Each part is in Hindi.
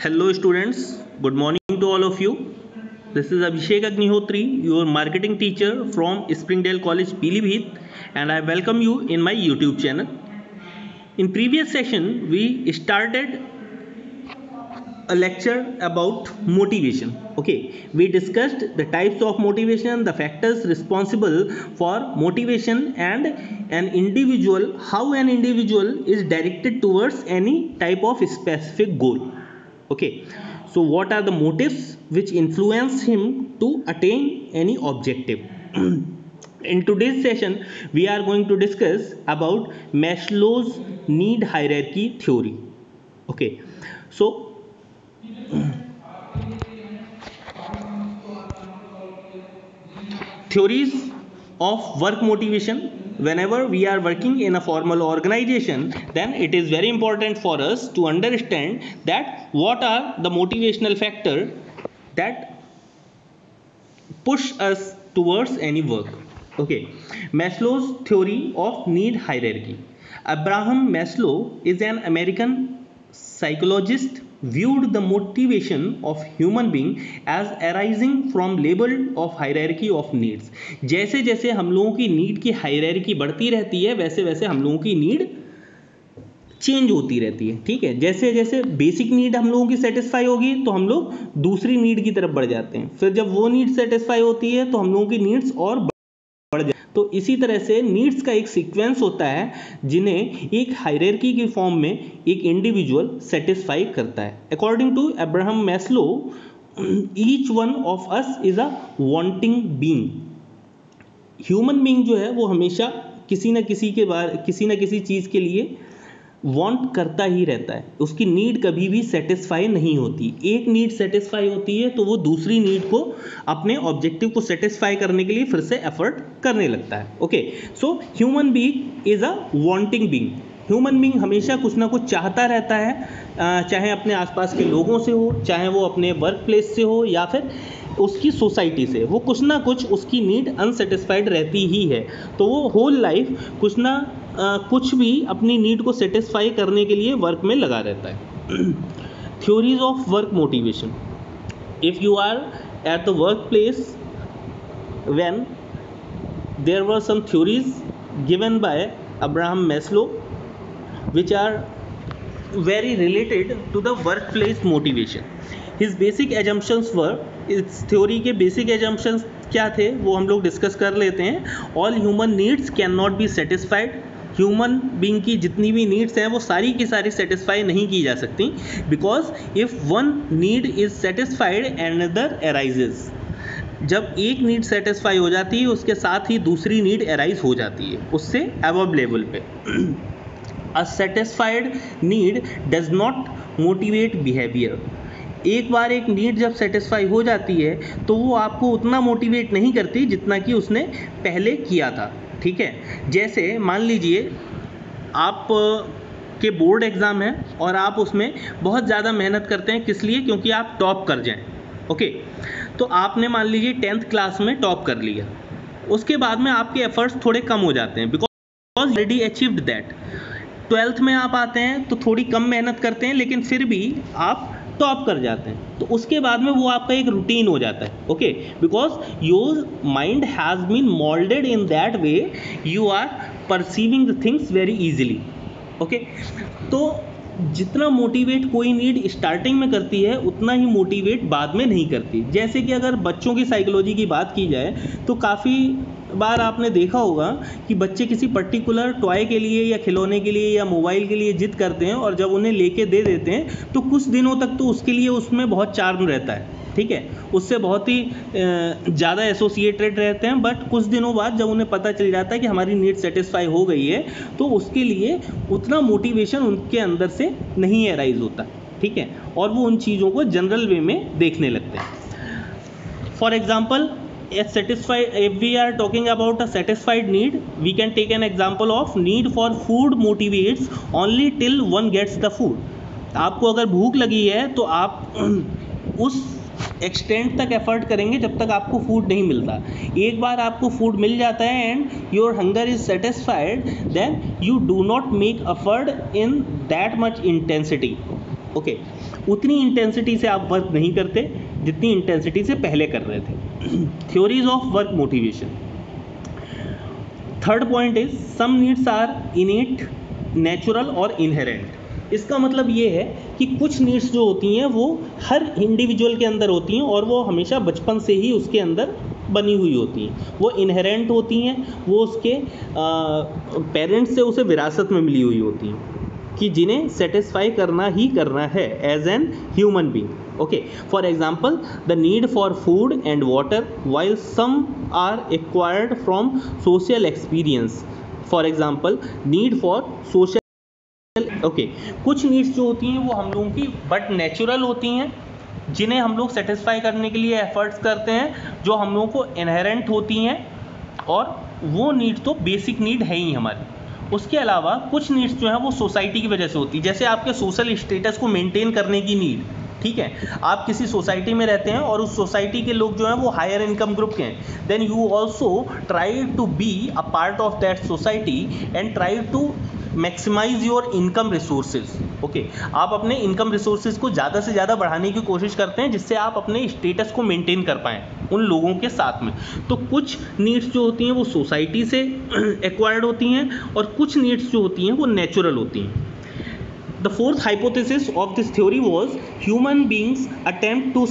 Hello students, good morning to all of you. This is Abhishek Agnihotri, your marketing teacher from Springdale College, Pilibhit, and I welcome you in my YouTube channel. In previous session, we started a lecture about motivation. Okay, we discussed the types of motivation, the factors responsible for motivation, and how an individual is directed towards any type of specific goal. Okay, so what are the motives which influence him to attain any objective? In today's session, we are going to discuss about Maslow's need hierarchy theory. Okay, so theories of work motivation. Whenever we are working in a formal organization, then it is very important for us to understand that what are the motivational factor that push us towards any work. Okay, Maslow's theory of need hierarchy. Abraham Maslow is an American psychologist viewed the motivation of human being as arising from level of hierarchy of needs. जैसे जैसे हम लोगों की नीड की हायरार्की बढ़ती रहती है, वैसे वैसे हम लोगों की नीड चेंज होती रहती है. ठीक है, जैसे जैसे बेसिक नीड हम लोगों की सेटिस्फाई होगी तो हम लोग दूसरी नीड की तरफ बढ़ जाते हैं. फिर जब वो नीड सेटिस्फाई होती है तो हम लोगों की नीड्स और बढ़ जाती. तो इसी तरह से नीड्स का एक सीक्वेंस होता है जिन्हें एक हायरार्की की फॉर्म में एक इंडिविजुअल सेटिस्फाई करता है. According to Abraham Maslow, each one of us is a wanting being. Human being जो है वो हमेशा किसी न किसी चीज़ के लिए वांट करता ही रहता है. उसकी नीड कभी भी सेटिस्फाई नहीं होती. एक नीड सेटिस्फाई होती है तो वो दूसरी नीड को, अपने ऑब्जेक्टिव को सेटिस्फाई करने के लिए फिर से एफर्ट करने लगता है. Okay, so human being is a wanting being. Human being हमेशा कुछ ना कुछ चाहता रहता है, चाहे अपने आसपास के लोगों से हो, चाहे वो अपने वर्क प्लेस से हो, या फिर उसकी सोसाइटी से. वो कुछ ना कुछ उसकी नीड अनसेटिस्फाइड रहती ही है. तो वो होल लाइफ कुछ भी अपनी नीड को सेटिस्फाई करने के लिए वर्क में लगा रहता है. Theories of work motivation. If you are at the workplace, when there were some theories given by Abraham Maslow which are very related to the workplace motivation. His basic assumptions were, इस थ्योरी के बेसिक assumptions क्या थे वो हम लोग डिस्कस कर लेते हैं. All human needs can not be satisfied. Human being की जितनी भी नीड्स हैं वो सारी की सारी सेटिस्फाई नहीं की जा सकती, because if one need is satisfied another arises. जब एक नीड सेटिस्फाई हो जाती है उसके साथ ही दूसरी नीड अराइज हो जाती है उससे अबव लेवल पे. A satisfied need does not motivate behavior. एक बार एक नीड जब सेटिस्फाई हो जाती है तो वो आपको उतना मोटिवेट नहीं करती जितना कि उसने पहले किया था. ठीक है, जैसे मान लीजिए आप के बोर्ड एग्ज़ाम है और आप उसमें बहुत ज़्यादा मेहनत करते हैं. किस लिए? क्योंकि आप टॉप कर जाएं. ओके, तो आपने मान लीजिए 10th क्लास में टॉप कर लिया. उसके बाद में आपके एफर्ट्स थोड़े कम हो जाते हैं because already achieved that. 12th में आप आते हैं तो थोड़ी कम मेहनत करते हैं लेकिन फिर भी आप टॉप कर जाते हैं. तो उसके बाद में वो आपका एक रूटीन हो जाता है. Okay, because your mind has been moulded in that way, you are perceiving the things very easily. Okay, तो जितना मोटिवेट कोई नीड स्टार्टिंग में करती है उतना ही मोटिवेट बाद में नहीं करती. जैसे कि अगर बच्चों की साइकोलॉजी की बात की जाए तो काफ़ी बार आपने देखा होगा कि बच्चे किसी पर्टिकुलर टॉय के लिए या खिलौने के लिए या मोबाइल के लिए जिद करते हैं और जब उन्हें लेके दे देते हैं तो कुछ दिनों तक तो उसके लिए उसमें बहुत चार्म रहता है. ठीक है, उससे बहुत ही ज़्यादा एसोसिएटेड रहते हैं. बट कुछ दिनों बाद जब उन्हें पता चल जाता है कि हमारी नीड सेटिस्फाई हो गई है तो उसके लिए उतना मोटिवेशन उनके अंदर से नहीं अराइज होता. ठीक है, और वो उन चीज़ों को जनरल वे में देखने लगते हैं. For example, if we are talking about a satisfied need, we can take an example of need for food motivates only till one gets the food. आपको अगर भूख लगी है तो आप उस एक्सटेंट तक एफर्ट करेंगे जब तक आपको फूड नहीं मिलता. एक बार आपको फूड मिल जाता है and your hunger is satisfied, then you do not make effort in that much intensity. Okay, उतनी इंटेंसिटी से आप वर्क नहीं करते जितनी इंटेंसिटी से पहले कर रहे थे। Theories of work motivation. Third point is some needs are innate, natural और इनहेरेंट। इसका मतलब ये है कि कुछ नीड्स जो होती हैं वो हर इंडिविजुअल के अंदर होती हैं और वो हमेशा बचपन से ही उसके अंदर बनी हुई होती हैं, वो इनहेरेंट होती हैं, वो उसके पेरेंट्स से उसे विरासत में मिली हुई होती हैं कि जिन्हें सेटिस्फाई करना ही करना है as an human being. Okay, for example, the need for food and water, while some are acquired from social experience. For example, need for social, okay, कुछ नीड्स जो होती हैं वो हम लोगों की बट नेचुरल होती हैं, जिन्हें हम लोग सेटिस्फाई करने के लिए एफर्ट्स करते हैं, जो हम लोगों को इनहेरेंट होती हैं, और वो नीड तो बेसिक नीड है ही हमारी। उसके अलावा कुछ नीड्स जो हैं वो सोसाइटी की वजह से होती है, जैसे आपके सोशल स्टेटस को मेंटेन करने की नीड। ठीक है, आप किसी सोसाइटी में रहते हैं और उस सोसाइटी के लोग जो हैं वो हायर इनकम ग्रुप के हैं, then you also try to be a part of that society and try to maximise your income resources. Okay, आप अपने इनकम रिसोर्सेज को ज़्यादा से ज़्यादा बढ़ाने की कोशिश करते हैं जिससे आप अपने स्टेटस को मेंटेन कर पाएँ उन लोगों के साथ में। तो कुछ नीड्स जो होती हैं वो सोसाइटी से एक्वायर्ड होती हैं और कुछ नीड्स जो होती हैं वो नेचुरल होती हैं। The fourth hypothesis of this theory was human beings attempt to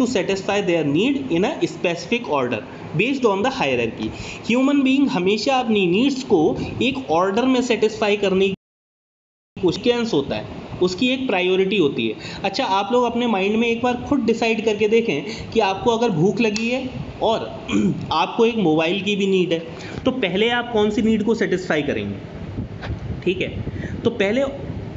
satisfy their need in a specific order based on the hierarchy. Human being हमेशा अपनी नीड्स को एक ऑर्डर में सेटिस्फाई करने की कोशिश होता है, उसकी एक प्रायोरिटी होती है। अच्छा, आप लोग अपने माइंड में एक बार खुद डिसाइड करके देखें कि आपको अगर भूख लगी है और आपको एक मोबाइल की भी नीड है, तो पहले आप कौन सी नीड को सेटिस्फाई करेंगे? ठीक है, तो पहले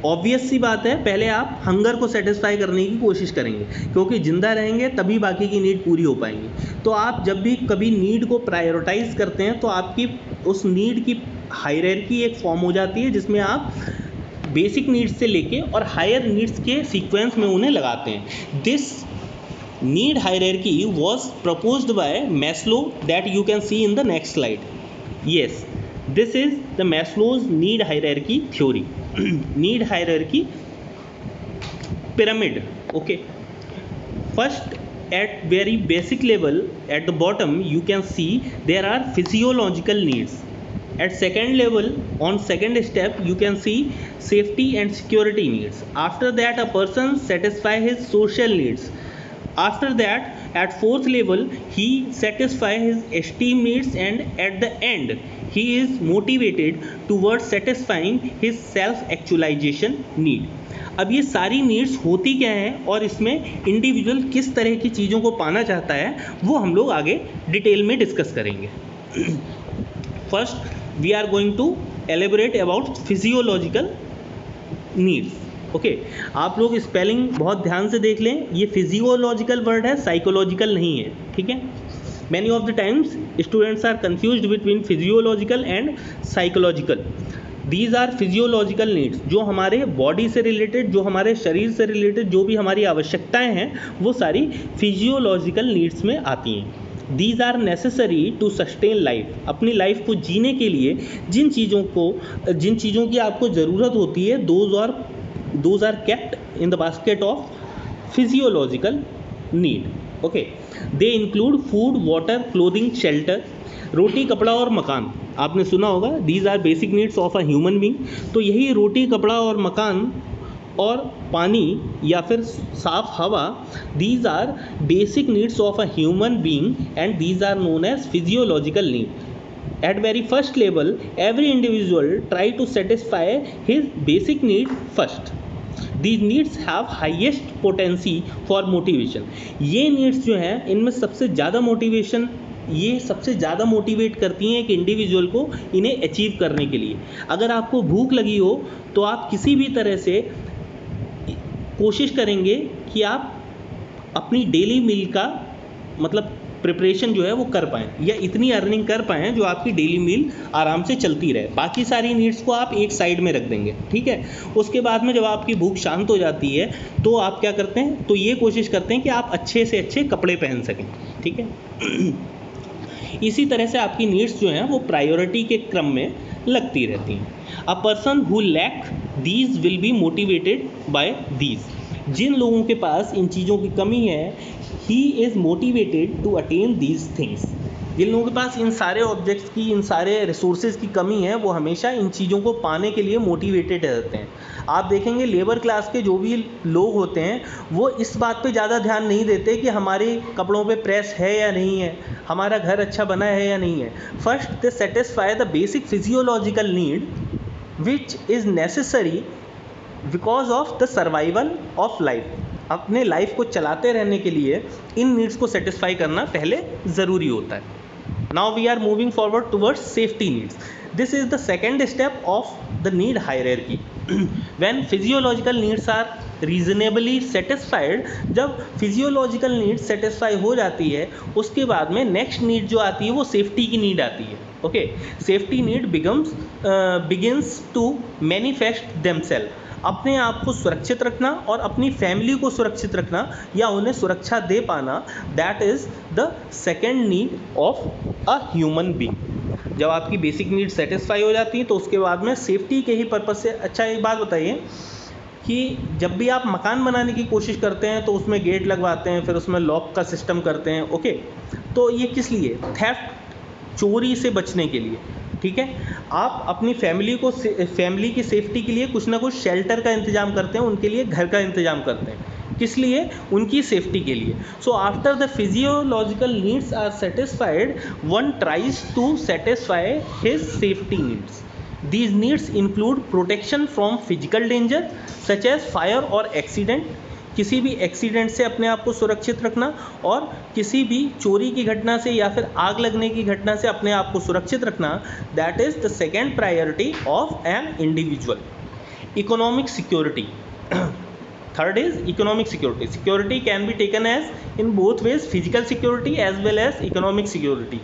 ऑब्वियस सी बात है, पहले आप हंगर को सेटिस्फाई करने की कोशिश करेंगे, क्योंकि जिंदा रहेंगे तभी बाकी की नीड पूरी हो पाएंगी। तो आप जब भी कभी नीड को प्रायोरिटाइज करते हैं तो आपकी उस नीड की हायरार्की एक फॉर्म हो जाती है जिसमें आप बेसिक नीड्स से लेके और हायर नीड्स के सीक्वेंस में उन्हें लगाते हैं। This need hierarchy was proposed by Maslow that you can see in the next slide. Yes, this is the Maslow's need hierarchy theory. Need hierarchy pyramid. Okay, first at very basic level at the bottom you can see there are physiological needs. At second level, on second step, you can see safety and security needs. After that, a person satisfy his social needs. After that, at fourth level, he satisfy his esteem needs, and at the end he is motivated towards satisfying his self actualization need. अब ये सारी नीड्स होती क्या हैं और इसमें इंडिविजुअल किस तरह की चीज़ों को पाना चाहता है वो हम लोग आगे डिटेल में डिस्कस करेंगे। First we are going to elaborate about physiological needs. Okay, आप लोग स्पेलिंग बहुत ध्यान से देख लें, ये फिजियोलॉजिकल वर्ड है, साइकोलॉजिकल नहीं है। ठीक है, many of the times students are confused between physiological and psychological. These are physiological needs, जो हमारे बॉडी से रिलेटेड, जो हमारे शरीर से रिलेटेड जो भी हमारी आवश्यकताएं हैं वो सारी फिजियोलॉजिकल नीड्स में आती हैं। These are necessary to sustain life, अपनी लाइफ को जीने के लिए जिन चीज़ों की आपको ज़रूरत होती है, those are kept in the basket of physiological need. Okay, they include food, water, clothing, shelter. रोटी, कपड़ा और मकान आपने सुना होगा, these are basic needs of a human being. तो यही रोटी, कपड़ा और मकान और पानी या फिर साफ हवा, these are basic needs of a human being and these are known as physiological need. At very first level, every individual try to satisfy his basic need first. These needs have highest potency for motivation. ये needs जो हैं इनमें सबसे ज़्यादा मोटिवेशन, ये सबसे ज़्यादा मोटिवेट करती हैं एक इंडिविजुअल को इन्हें अचीव करने के लिए। अगर आपको भूख लगी हो तो आप किसी भी तरह से कोशिश करेंगे कि आप अपनी डेली मील का मतलब प्रिपरेशन जो है वो कर पाएँ या इतनी अर्निंग कर पाएँ जो आपकी डेली मील आराम से चलती रहे। बाकी सारी नीड्स को आप एक साइड में रख देंगे। ठीक है, उसके बाद में जब आपकी भूख शांत हो जाती है तो आप क्या करते हैं, तो ये कोशिश करते हैं कि आप अच्छे से अच्छे कपड़े पहन सकें। ठीक है, इसी तरह से आपकी नीड्स जो हैं वो प्रायोरिटी के क्रम में लगती रहती हैं. A person who lack these will be motivated by these. जिन लोगों के पास इन चीज़ों की कमी है, he is motivated to attain these things. जिन लोगों के पास इन सारे ऑब्जेक्ट्स की, इन सारे रिसोर्सेज की कमी है, वो हमेशा इन चीज़ों को पाने के लिए मोटिवेटेड रहते हैं. आप देखेंगे लेबर क्लास के जो भी लोग होते हैं, वो इस बात पे ज़्यादा ध्यान नहीं देते कि हमारे कपड़ों पे प्रेस है या नहीं है, हमारा घर अच्छा बना है या नहीं है. First they satisfy the basic physiological need which is necessary because of the survival of life. अपने लाइफ को चलाते रहने के लिए इन नीड्स को सेटिस्फाई करना पहले ज़रूरी होता है. Now we are moving forward towards safety needs. This is the second step of the need hierarchy. When physiological needs are reasonably satisfied, जब फिजियोलॉजिकल नीड्स सेटिस्फाई हो जाती है, उसके बाद में नेक्स्ट नीड जो आती है वो सेफ्टी की नीड आती है. Okay, safety need begins to manifest themself. अपने आप को सुरक्षित रखना और अपनी फैमिली को सुरक्षित रखना या उन्हें सुरक्षा दे पाना, that is the second need of a human being. जब आपकी बेसिक नीड सेटिस्फाई हो जाती है तो उसके बाद में सेफ्टी के ही पर्पज़ से. अच्छा, एक बात बताइए कि जब भी आप मकान बनाने की कोशिश करते हैं तो उसमें गेट लगवाते हैं, फिर उसमें लॉक का सिस्टम करते हैं. ओके, तो ये किस लिए? थेफ्ट, चोरी से बचने के लिए. ठीक है, आप अपनी फैमिली की सेफ्टी के लिए कुछ ना कुछ शेल्टर का इंतज़ाम करते हैं, उनके लिए घर का इंतज़ाम करते हैं. किस लिए? उनकी सेफ्टी के लिए. So after the physiological needs are satisfied, one tries to satisfy his safety needs. These needs include protection from physical danger such as fire और accident. किसी भी एक्सीडेंट से अपने आप को सुरक्षित रखना और किसी भी चोरी की घटना से या फिर आग लगने की घटना से अपने आप को सुरक्षित रखना. That is the second priority of an individual. Economic security. Third is economic security. Security can be taken as in both ways, physical security as well as economic security.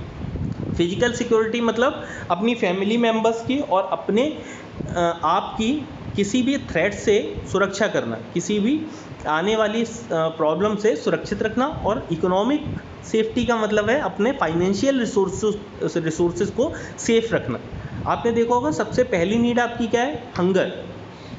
Physical security मतलब अपनी फैमिली मेम्बर्स की और अपने आप की किसी भी थ्रेट से सुरक्षा करना, किसी भी आने वाली प्रॉब्लम से सुरक्षित रखना. और इकोनॉमिक सेफ्टी का मतलब है अपने फाइनेंशियल रिसोर्सेज को सेफ रखना. आपने देखा होगा सबसे पहली नीड आपकी क्या है? हंगर.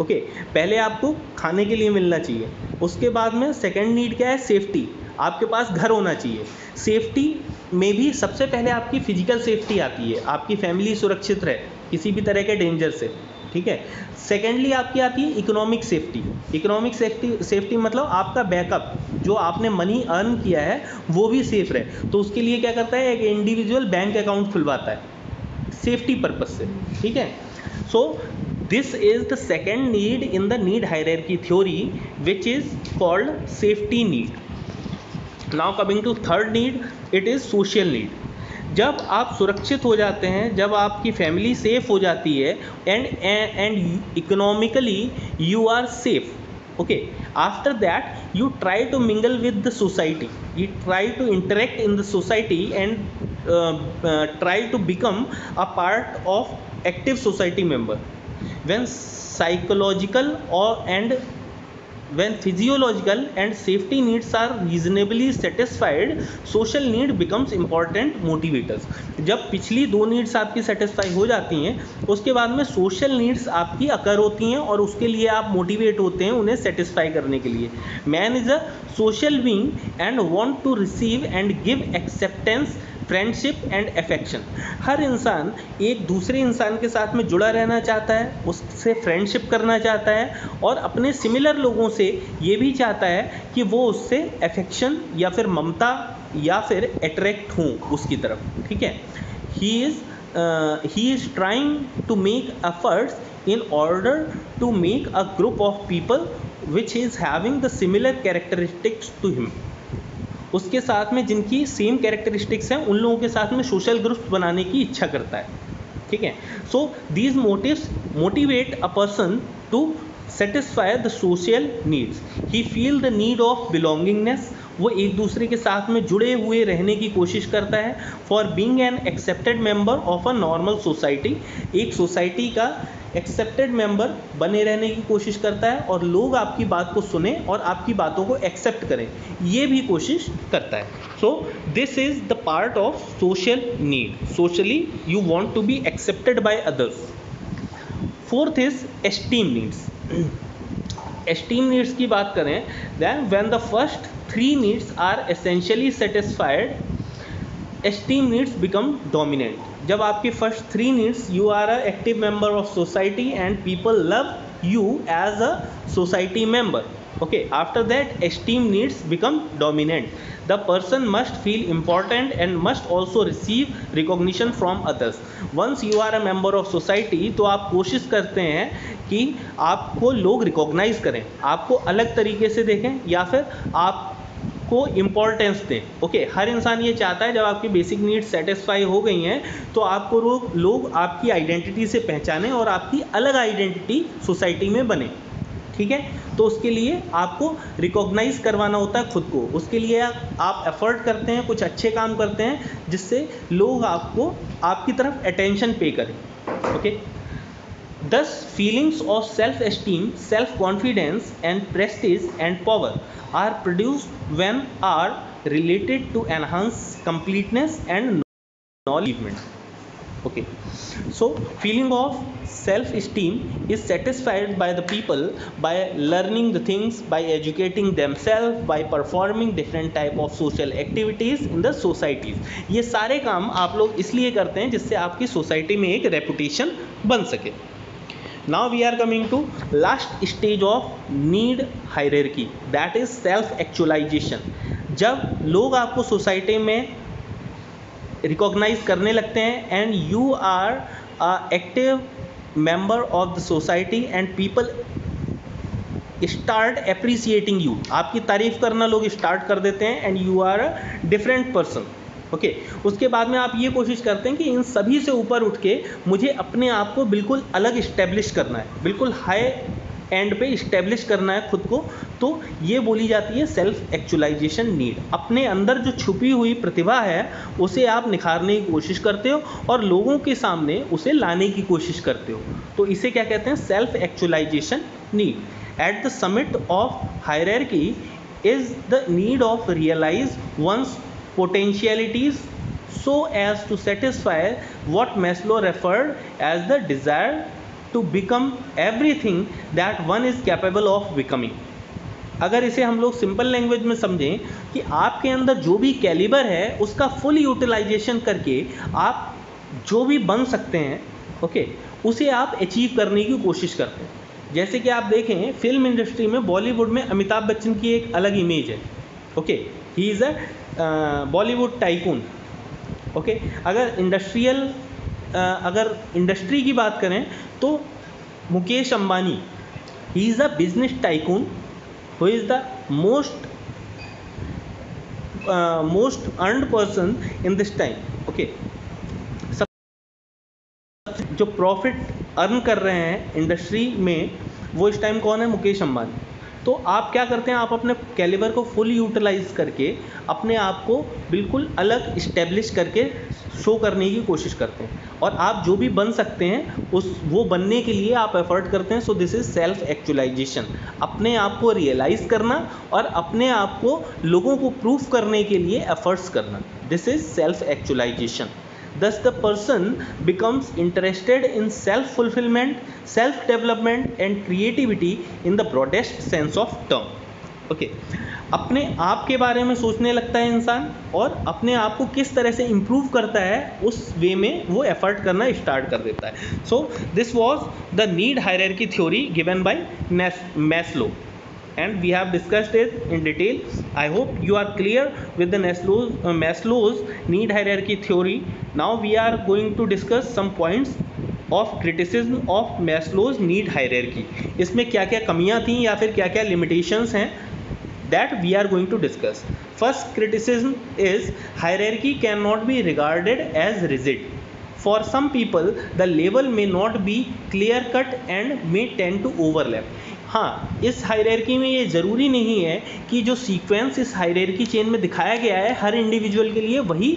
ओके, पहले आपको खाने के लिए मिलना चाहिए. उसके बाद में सेकेंड नीड क्या है? सेफ्टी. आपके पास घर होना चाहिए. सेफ्टी में भी सबसे पहले आपकी फिजिकल सेफ्टी आती है, आपकी फैमिली सुरक्षित रहे किसी भी तरह के डेंजर से. ठीक है. सेकेंडली आपकी आती है इकोनॉमिक सेफ्टी. इकोनॉमिक सेफ्टी मतलब आपका बैकअप, जो आपने मनी अर्न किया है वो भी सेफ रहे. तो उसके लिए क्या करता है? एक इंडिविजुअल बैंक अकाउंट खुलवाता है सेफ्टी पर्पज से. ठीक है. So this is the second need in the need hierarchy theory which is called safety need. Now coming to third need, it is social need. जब आप सुरक्षित हो जाते हैं, जब आपकी फैमिली सेफ हो जाती है and economically you are safe. Okay, after that you try to mingle with the society, you try to interact in the society and try to become a part of active society member. When psychological when physiological and safety needs are reasonably satisfied, social need becomes important motivators. जब पिछली दो नीड्स आपकी सेटिस्फाई हो जाती हैं, उसके बाद में सोशल नीड्स आपकी अकर होती हैं और उसके लिए आप मोटिवेट होते हैं उन्हें सेटिस्फाई करने के लिए. Man is a social being and want to receive and give acceptance, friendship and affection. हर इंसान एक दूसरे इंसान के साथ में जुड़ा रहना चाहता है, उससे फ्रेंडशिप करना चाहता है और अपने सिमिलर लोगों से ये भी चाहता है कि वो उससे अफेक्शन या फिर ममता या फिर अट्रैक्ट हों उसकी तरफ. ठीक है. He is trying to make efforts in order to make a group of people which is having the similar characteristics to him. उसके साथ में जिनकी सेम कैरेक्टरिस्टिक्स हैं, उन लोगों के साथ में सोशल ग्रुप्स बनाने की इच्छा करता है. ठीक है. So these motives motivate a person to satisfy the social needs. He feel the need of belongingness. वो एक दूसरे के साथ में जुड़े हुए रहने की कोशिश करता है. For being an accepted member of a normal society, एक सोसाइटी का एक्सेप्टेड मेंबर बने रहने की कोशिश करता है और लोग आपकी बात को सुने और आपकी बातों को एक्सेप्ट करें, ये भी कोशिश करता है. So this is the part of social need. Socially you want to be accepted by others. Fourth is esteem needs. esteem needs की बात करें, then when the first three needs are essentially satisfied, esteem needs become dominant. जब आपकी first three needs, you are a active member of society and people love you as a society member. Okay, after that esteem needs become dominant. The person must feel important and must also receive recognition from others. Once you are a member of society, तो आप कोशिश करते हैं कि आपको लोग रिकॉग्नाइज करें, आपको अलग तरीके से देखें या फिर आप को इम्पोर्टेंस दें. ओके, हर इंसान ये चाहता है जब आपकी बेसिक नीड्स सेटिस्फाई हो गई हैं तो आपको लोग आपकी आइडेंटिटी से पहचानें और आपकी अलग आइडेंटिटी सोसाइटी में बने. ठीक है, तो उसके लिए आपको रिकॉग्नाइज करवाना होता है खुद को. उसके लिए आप एफर्ट करते हैं, कुछ अच्छे काम करते हैं जिससे लोग आपको आपकी तरफ अटेंशन पे करें. Okay, Thus, feelings of self-esteem, self-confidence, and prestige and power are produced when are related to enhance completeness and knowledge. Okay, so feeling of self-esteem is satisfied by the people by learning the things, by educating themselves, by performing different type of social activities in the societies. ये सारे काम आप लोग इसलिए करते हैं जिससे आपकी सोसाइटी में एक रेपुटेशन बन सके. Now we are coming to last stage of need hierarchy, that is self actualization. जब लोग आपको सोसाइटी में रिकॉग्नाइज करने लगते हैं and you are active member of the society and people start appreciating you, आपकी तारीफ करना लोग स्टार्ट कर देते हैं and you are a different person. Okay, उसके बाद में आप ये कोशिश करते हैं कि इन सभी से ऊपर उठ के मुझे अपने आप को बिल्कुल अलग इस्टेब्लिश करना है, बिल्कुल हाई एंड पे इस्टेब्लिश करना है खुद को. तो ये बोली जाती है सेल्फ एक्चुअलाइजेशन नीड. अपने अंदर जो छुपी हुई प्रतिभा है उसे आप निखारने की कोशिश करते हो और लोगों के सामने उसे लाने की कोशिश करते हो. तो इसे क्या कहते हैं? Self actualization need. At the summit of hierarchy is the need of realise one's potentialities so as to satisfy what Maslow referred as the desire to become everything that one is capable of becoming. अगर इसे हम लोग सिंपल लैंग्वेज में समझें कि आपके अंदर जो भी कैलिबर है उसका फुल यूटिलाइजेशन करके आप जो भी बन सकते हैं, ओके, उसे आप अचीव करने की कोशिश करते हैं. जैसे कि आप देखें फिल्म इंडस्ट्री में, बॉलीवुड में अमिताभ बच्चन की एक अलग इमेज है. Okay, he is a Bollywood tycoon. Okay, अगर इंडस्ट्री की बात करें तो Mukesh Ambani, he is a business tycoon who is the most earned person in this time. Okay, जो प्रॉफिट अर्न कर रहे हैं इंडस्ट्री में वो इस टाइम कौन है? मुकेश अंबानी. तो आप क्या करते हैं? आप अपने कैलिबर को फुल यूटिलाइज करके अपने आप को बिल्कुल अलग इस्टेब्लिश करके शो करने की कोशिश करते हैं और आप जो भी बन सकते हैं वो बनने के लिए आप एफर्ट करते हैं. So this is self actualization. अपने आप को रियलाइज करना और अपने आप को लोगों को प्रूफ करने के लिए एफर्ट्स करना, this is self actualization. Thus, the person becomes interested in self-fulfillment, self-development, and creativity in the broadest sense of term. Okay, अपने आप के बारे में सोचने लगता है इंसान और अपने आप को किस तरह से इम्प्रूव करता है उस वे में वो एफर्ट करना स्टार्ट कर देता है. So this was the need hierarchy theory given by Maslow and we have discussed it in detail. I hope you are clear with the Maslow's need hierarchy theory. Now we are going to discuss some points of criticism of Maslow's need hierarchy. इसमें क्या क्या कमियां थी या फिर क्या क्या limitations हैं, that we are going to discuss. First criticism is hierarchy cannot be regarded as rigid. For some people the label may not be clear cut and may tend to overlap. हाँ, इस हायरार्की में ये ज़रूरी नहीं है कि जो सीक्वेंस इस हायरार्की चेन में दिखाया गया है हर इंडिविजुअल के लिए वही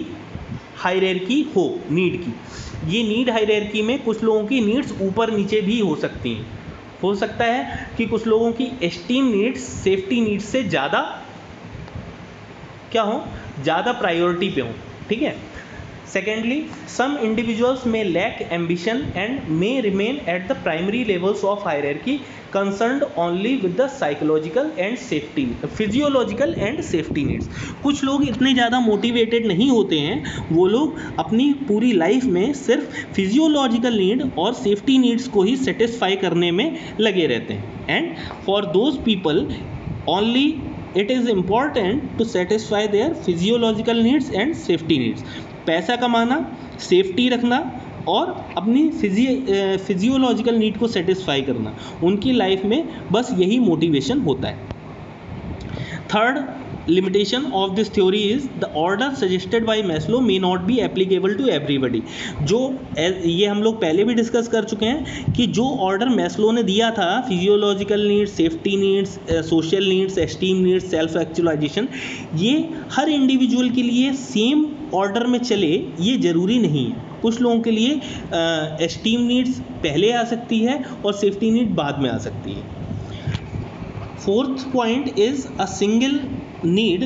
हायरार्की हो नीड की. ये नीड हायरार्की में कुछ लोगों की नीड्स ऊपर नीचे भी हो सकती हैं. हो सकता है कि कुछ लोगों की एस्टीम नीड्स सेफ्टी नीड्स से ज़्यादा क्या हो, ज़्यादा प्रायोरिटी पे हों, ठीक है। Secondly, some individuals may lack ambition and may remain at the primary levels of hierarchy, concerned only with the physiological and safety needs. कुछ लोग इतने ज़्यादा मोटिवेटेड नहीं होते हैं, वो लोग अपनी पूरी लाइफ में सिर्फ फिजियोलॉजिकल नीड और सेफ्टी नीड्स को ही सेटिस्फाई करने में लगे रहते हैं. And for those people only it is important to satisfy their physiological needs and safety needs. पैसा कमाना, सेफ्टी रखना और अपनी फिजियोलॉजिकल नीड को सेटिस्फाई करना, उनकी लाइफ में बस यही मोटिवेशन होता है. Third limitation of this theory is the order suggested by Maslow may not be applicable to everybody. जो ये हम लोग पहले भी डिस्कस कर चुके हैं कि जो ऑर्डर मैस्लो ने दिया था, physiological needs, safety needs, social needs, esteem needs, self actualization, ये हर इंडिविजुअल के लिए सेम ऑर्डर में चले ये ज़रूरी नहीं है. कुछ लोगों के लिए एस्टीम नीड्स पहले आ सकती है और सेफ्टी नीड बाद में आ सकती है. Fourth point is a single need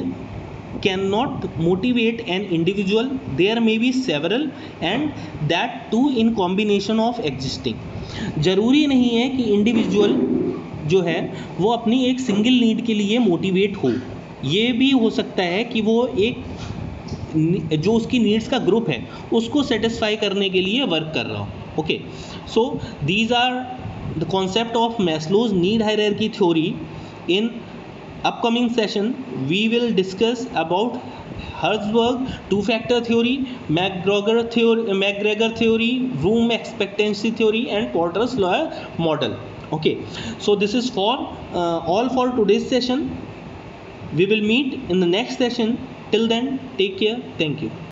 cannot motivate an individual. There may be several and that too in combination of existing. ज़रूरी नहीं है कि इंडिविजुअल जो है वो अपनी एक सिंगल नीड के लिए मोटिवेट हो. ये भी हो सकता है कि वो एक जो उसकी नीड्स का ग्रुप है उसको सेटिस्फाई करने के लिए वर्क कर रहा हो. Okay, so these are the concept of Maslow's need hierarchy theory. In upcoming session we will discuss about Herzberg two-factor theory, McGregor theory, room expectancy theory and Porter's law model. Okay, so this is for all for today's session. We will meet in the next session. Till then, take care. Thank you.